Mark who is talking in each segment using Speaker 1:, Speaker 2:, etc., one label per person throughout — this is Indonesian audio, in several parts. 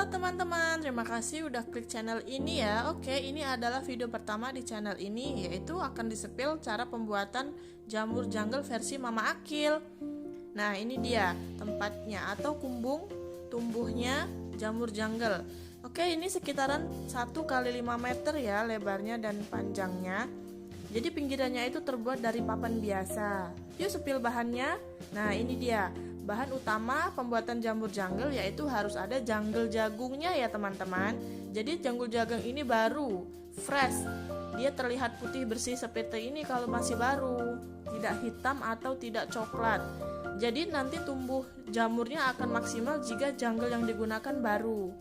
Speaker 1: teman-teman, terima kasih udah klik channel ini ya. Oke, ini adalah video pertama di channel ini, yaitu akan disepil cara pembuatan jamur jungle versi Mama Akil. Nah, ini dia tempatnya atau kumbung tumbuhnya jamur jungle. Oke, ini sekitaran 1 kali 5 meter ya lebarnya dan panjangnya. Jadi pinggirannya itu terbuat dari papan biasa. Yuk sepil bahannya. Nah, ini dia. Bahan utama pembuatan jamur jungle yaitu harus ada jungle jagungnya ya teman-teman. Jadi jungle jagung ini baru, fresh. Dia terlihat putih bersih seperti ini kalau masih baru, tidak hitam atau tidak coklat. Jadi nanti tumbuh jamurnya akan maksimal jika jungle yang digunakan baru.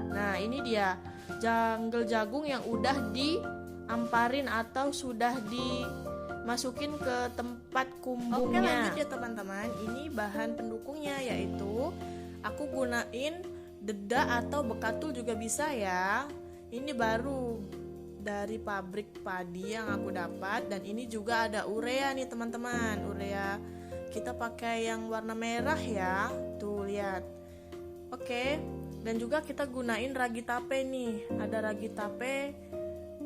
Speaker 1: Nah, ini dia jungle jagung yang udah diamparin atau sudah dimasukin ke tempat kumbungnya. Oke, lanjut ya teman-teman. Ini bahan pendukungnya yaitu aku gunain dedak atau bekatul juga bisa ya. Ini baru dari pabrik padi yang aku dapat, dan ini juga ada urea nih teman-teman. Urea kita pakai yang warna merah ya. Tuh lihat. Oke, dan juga kita gunain ragi tape nih. Ada ragi tape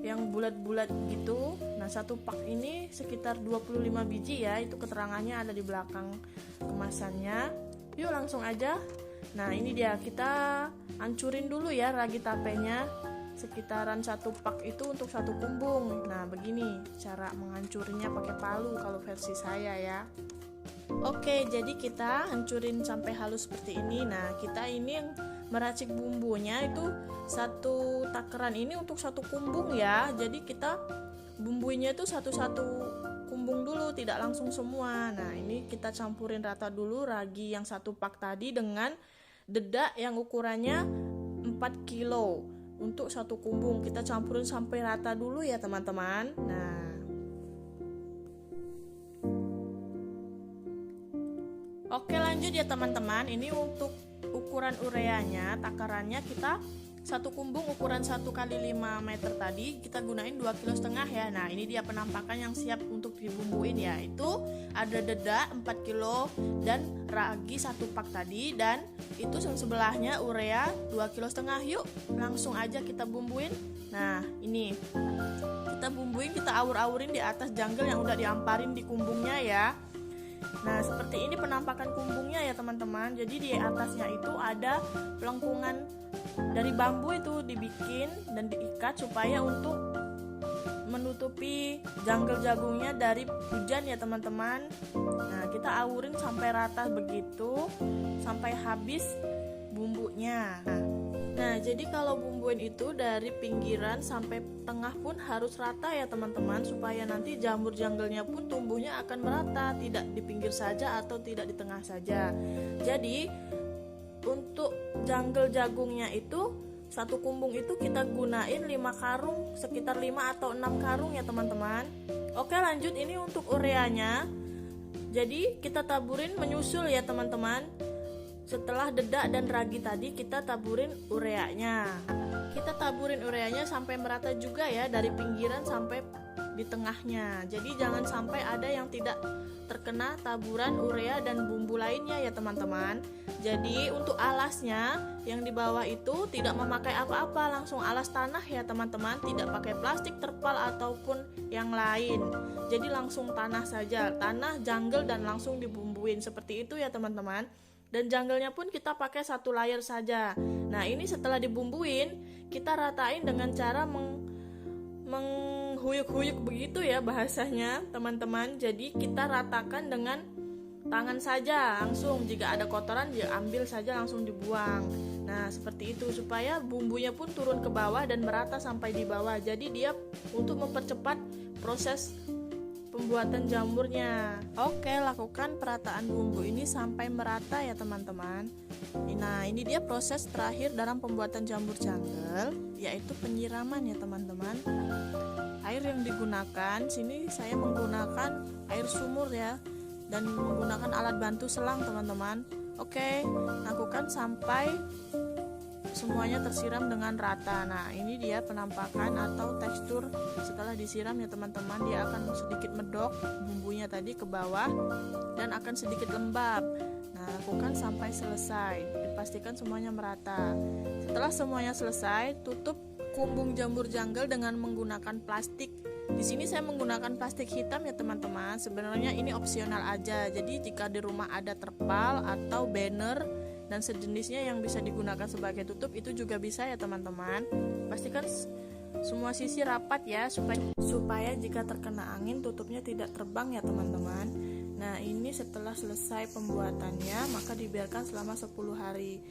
Speaker 1: yang bulat-bulat gitu. Nah, satu pak ini sekitar 25 biji ya. Itu keterangannya ada di belakang kemasannya. Yuk langsung aja. Nah, ini dia, kita hancurin dulu ya ragi tapenya. Sekitaran satu pak itu untuk satu kumbung. Nah, begini cara menghancurinnya pakai palu kalau versi saya ya. Oke, jadi kita hancurin sampai halus seperti ini. Nah, kita ini yang meracik bumbunya itu satu takaran ini untuk satu kumbung ya. Jadi kita bumbuinya itu satu-satu kumbung dulu, tidak langsung semua. Nah, ini kita campurin rata dulu ragi yang satu pak tadi dengan dedak yang ukurannya 4 kilo untuk satu kumbung. Kita campurin sampai rata dulu ya teman-teman. Nah, oke, lanjut ya teman-teman. Ini untuk ukuran ureanya, takarannya kita satu kumbung ukuran 1 kali 5 meter tadi kita gunain 2,5 kg ya. Nah, ini dia penampakan yang siap untuk dibumbuin ya. Itu ada dedak 4 kilo dan ragi 1 pak tadi, dan itu yang sebelahnya urea 2,5 kg. Yuk langsung aja kita bumbuin. Nah, ini kita bumbuin, kita awur-awurin di atas jungle yang udah diamparin di kumbungnya ya. Nah, seperti ini penampakan kumbungnya ya teman-teman. Jadi di atasnya itu ada pelengkungan dari bambu itu dibikin dan diikat supaya untuk menutupi jungle jagungnya dari hujan ya teman-teman. Nah, kita awurin sampai rata begitu sampai habis bumbunya. Nah, jadi kalau bumbuin itu dari pinggiran sampai tengah pun harus rata ya teman-teman, supaya nanti jamur jungle-nya pun tumbuhnya akan merata, tidak di pinggir saja atau tidak di tengah saja. Jadi untuk jungle jagungnya itu satu kumbung itu kita gunain 5 karung, sekitar 5 atau 6 karung ya teman-teman. Oke, lanjut, ini untuk ureanya. Jadi kita taburin menyusul ya teman-teman. Setelah dedak dan ragi tadi kita taburin ureanya. Kita taburin ureanya sampai merata juga ya, dari pinggiran sampai di tengahnya. Jadi jangan sampai ada yang tidak terkena taburan urea dan bumbu lainnya ya teman-teman. Jadi untuk alasnya yang di bawah itu tidak memakai apa-apa, langsung alas tanah ya teman-teman, tidak pakai plastik, terpal ataupun yang lain. Jadi langsung tanah saja, tanah jungle, dan langsung dibumbuin seperti itu ya teman-teman. Dan jungle-nya pun kita pakai satu layer saja. Nah, ini setelah dibumbuin kita ratain dengan cara menghuyuk-huyuk begitu ya bahasanya teman-teman. Jadi kita ratakan dengan tangan saja langsung. Jika ada kotoran ya ambil saja langsung dibuang. Nah, seperti itu supaya bumbunya pun turun ke bawah dan merata sampai di bawah. Jadi dia untuk mempercepat proses pembuatan jamurnya. Oke, lakukan perataan bumbu ini sampai merata ya teman-teman. Nah, ini dia proses terakhir dalam pembuatan jamur jungle, yaitu penyiraman ya teman-teman. Air yang digunakan sini saya menggunakan air sumur ya, dan menggunakan alat bantu selang teman-teman. Oke, lakukan sampai semuanya tersiram dengan rata. Nah, ini dia penampakan atau tekstur setelah disiram ya teman-teman. Dia akan sedikit medok bumbunya tadi ke bawah dan akan sedikit lembab. Nah, Nah, lakukan sampai selesai. Dipastikan semuanya merata. Setelah semuanya selesai, tutup kumbung jamur jungle dengan menggunakan plastik. Di sini saya menggunakan plastik hitam ya teman-teman. Sebenarnya ini opsional aja. Jadi jika di rumah ada terpal atau banner dan sejenisnya yang bisa digunakan sebagai tutup, itu juga bisa ya teman-teman. Pastikan semua sisi rapat ya, supaya jika terkena angin tutupnya tidak terbang ya teman-teman. Nah, ini setelah selesai pembuatannya, maka dibiarkan selama 10 hari.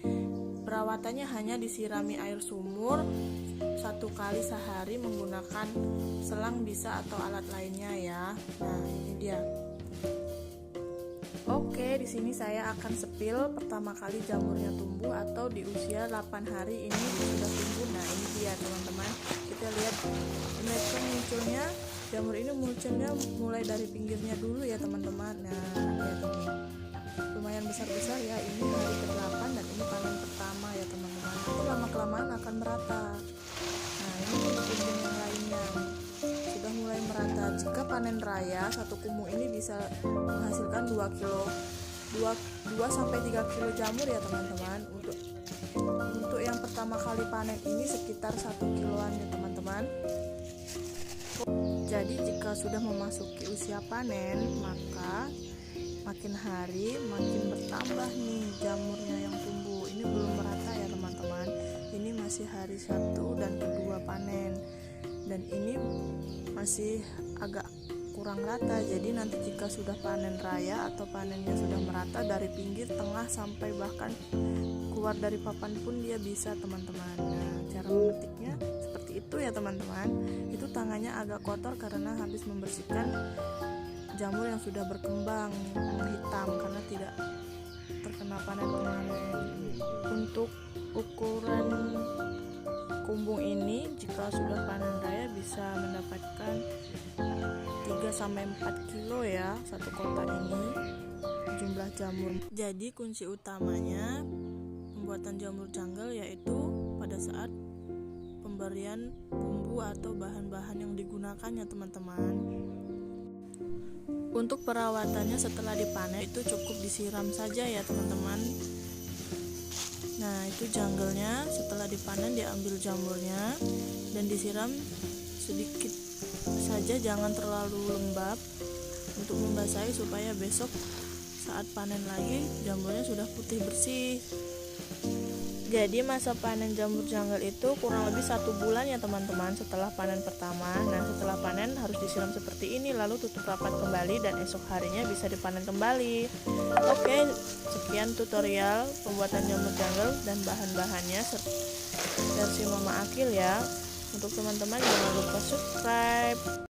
Speaker 1: Perawatannya hanya disirami air sumur 1 kali sehari menggunakan selang bisa atau alat lainnya ya. Nah, ini dia. Oke, di sini saya akan sepil pertama kali jamurnya tumbuh atau di usia 8 hari ini sudah tumbuh. Nah, ini dia teman-teman. Kita lihat mereka munculnya. Jamur ini munculnya mulai dari pinggirnya dulu ya teman-teman. Nah, lihat ini. Lumayan besar-besar ya. Ini hari ke-8 dan ini panen pertama ya teman-teman. Nanti lama-kelamaan akan merata. Nah, ini kumbung yang lainnya. Sudah mulai merata. Jika panen raya, satu kumbung ini bisa menghasilkan 2 sampai 3 kilo jamur ya teman-teman. Untuk yang pertama kali panen ini sekitar 1 kiloan ya teman-teman. Jadi jika sudah memasuki usia panen, maka makin hari makin bertambah nih jamurnya yang tumbuh. Ini belum merata ya teman-teman. Ini masih hari 1 dan kedua panen. Dan ini masih agak kurang rata. Jadi nanti jika sudah panen raya atau panennya sudah merata, dari pinggir, tengah, sampai bahkan keluar dari papan pun dia bisa teman-teman. Nah, cara memetiknya seperti itu ya teman-teman. Itu tangannya agak kotor karena habis membersihkan jamur yang sudah berkembang menghitam karena tidak terkena panen kemarin. Untuk ukuran kumbung ini jika sudah panen raya bisa mendapatkan 3-4 kilo ya satu kotak ini jumlah jamur. Jadi kunci utamanya pembuatan jamur jungle yaitu pada saat pemberian bumbu atau bahan-bahan yang digunakan ya teman-teman. Untuk perawatannya setelah dipanen itu cukup disiram saja ya teman-teman. Nah, itu jungle-nya setelah dipanen diambil jamurnya dan disiram sedikit saja, jangan terlalu lembab untuk membasahi supaya besok saat panen lagi jamurnya sudah putih bersih. Jadi masa panen jamur jungle itu kurang lebih 1 bulan ya teman-teman setelah panen pertama. Nah, setelah panen harus disiram seperti ini, lalu tutup rapat kembali dan esok harinya bisa dipanen kembali. Oke, sekian tutorial pembuatan jamur jungle dan bahan-bahannya versi Mama Akil ya. Untuk teman-teman jangan lupa subscribe.